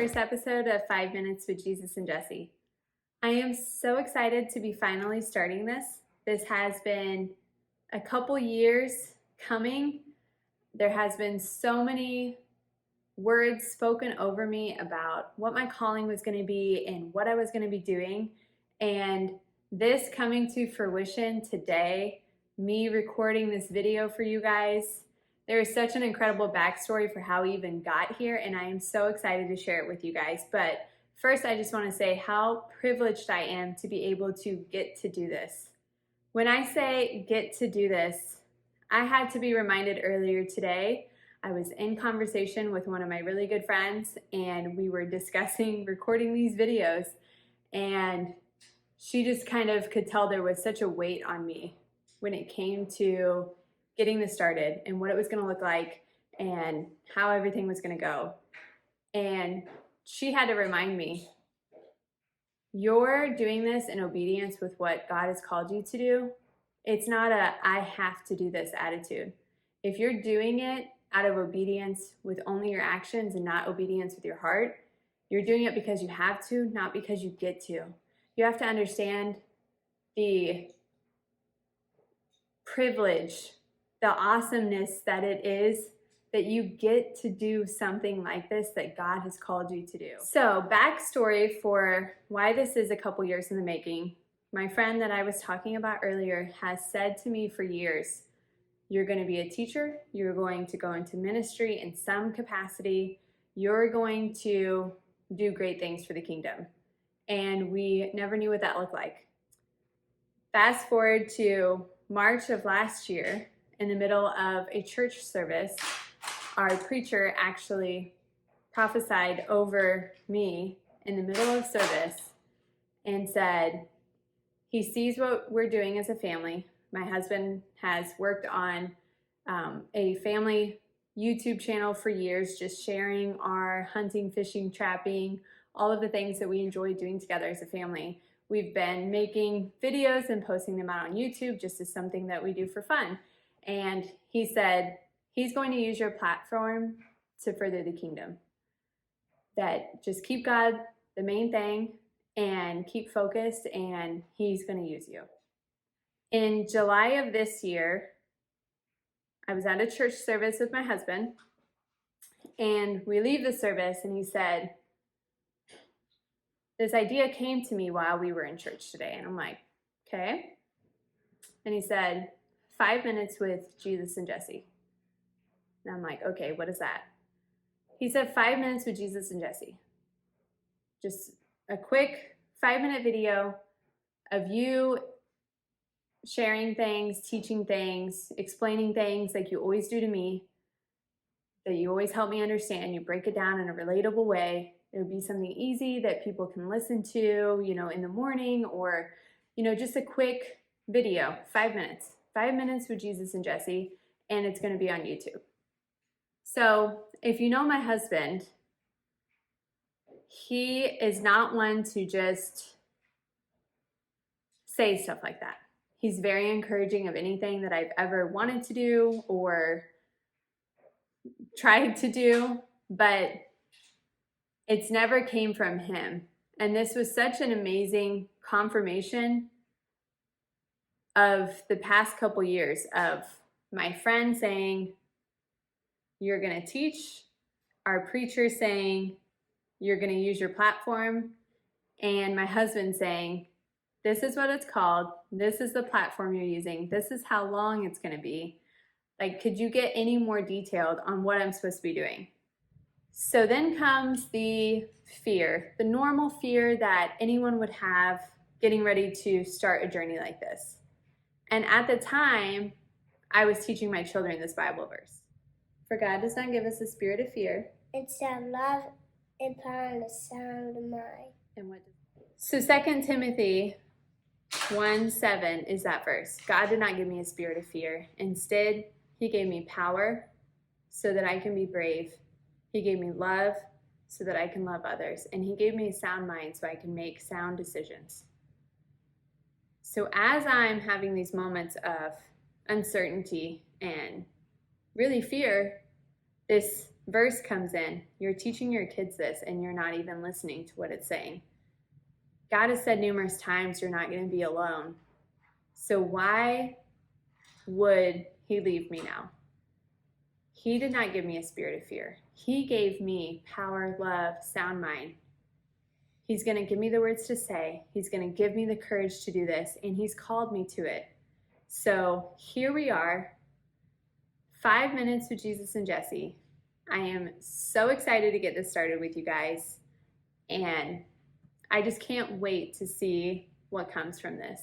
first episode of 5 Minutes with Jesus and Jesse. I am so excited to be finally starting this. This has been a couple years coming. There has been so many words spoken over me about what my calling was going to be and what I was going to be doing. And this coming to fruition today, me recording this video for you guys, there is such an incredible backstory for how we even got here, and I am so excited to share it with you guys. But first, I just want to say how privileged I am to be able to get to do this. When I say get to do this, I had to be reminded earlier today. I was in conversation with one of my really good friends, and we were discussing recording these videos, and she just kind of could tell there was such a weight on me when it came to getting this started and what it was going to look like and how everything was going to go. And she had to remind me, you're doing this in obedience with what God has called you to do. It's not a I have to do this attitude. If you're doing it out of obedience with only your actions and not obedience with your heart, you're doing it because you have to, not because you get to. You have to understand the privilege, the awesomeness that it is that you get to do something like this that God has called you to do. So, backstory for why this is a couple years in the making. My friend that I was talking about earlier has said to me for years, you're going to be a teacher, you're going to go into ministry in some capacity, you're going to do great things for the kingdom. And we never knew what that looked like. Fast forward to March of last year, in the middle of a church service, our preacher actually prophesied over me in the middle of service and said, he sees what we're doing as a family. My husband has worked on a family YouTube channel for years, just sharing our hunting, fishing, trapping, all of the things that we enjoy doing together as a family. We've been making videos and posting them out on YouTube just as something that we do for fun. And he said, he's going to use your platform to further the kingdom. That just keep God the main thing and keep focused, and he's going to use you. In July of this year, I was at a church service with my husband, and we leave the service, and he said, this idea came to me while we were in church today. And I'm like, okay. And he said, 5 minutes with Jesus and Jesse. And I'm like, okay, what is that? He said 5 minutes with Jesus and Jesse. Just a quick 5-minute video of you sharing things, teaching things, explaining things like you always do to me, that you always help me understand. You break it down in a relatable way. It would be something easy that people can listen to, in the morning, or, just a quick video, 5 minutes. 5 minutes with Jesus and Jesse, and it's going to be on YouTube. So if you know my husband, he is not one to just say stuff like that. He's very encouraging of anything that I've ever wanted to do or tried to do, but it's never came from him. And this was such an amazing confirmation of the past couple years of my friend saying, you're going to teach, our preacher saying, you're going to use your platform, and my husband saying, this is what it's called, this is the platform you're using, this is how long it's going to be. Like, could you get any more detailed on what I'm supposed to be doing? So then comes the fear, the normal fear that anyone would have getting ready to start a journey like this. And at the time, I was teaching my children this Bible verse. For God does not give us a spirit of fear. It's a love and power and a sound mind. And what? So 2 Timothy 1:7 is that verse. God did not give me a spirit of fear. Instead, he gave me power so that I can be brave. He gave me love so that I can love others. And he gave me a sound mind so I can make sound decisions. So as I'm having these moments of uncertainty and really fear, this verse comes in, you're teaching your kids this and you're not even listening to what it's saying. God has said numerous times you're not going to be alone. So why would he leave me now? He did not give me a spirit of fear. He gave me power, love, sound mind. He's going to give me the words to say. He's going to give me the courage to do this, and he's called me to it. So here we are, 5 minutes with Jesus and Jesse. I am so excited to get this started with you guys, and I just can't wait to see what comes from this.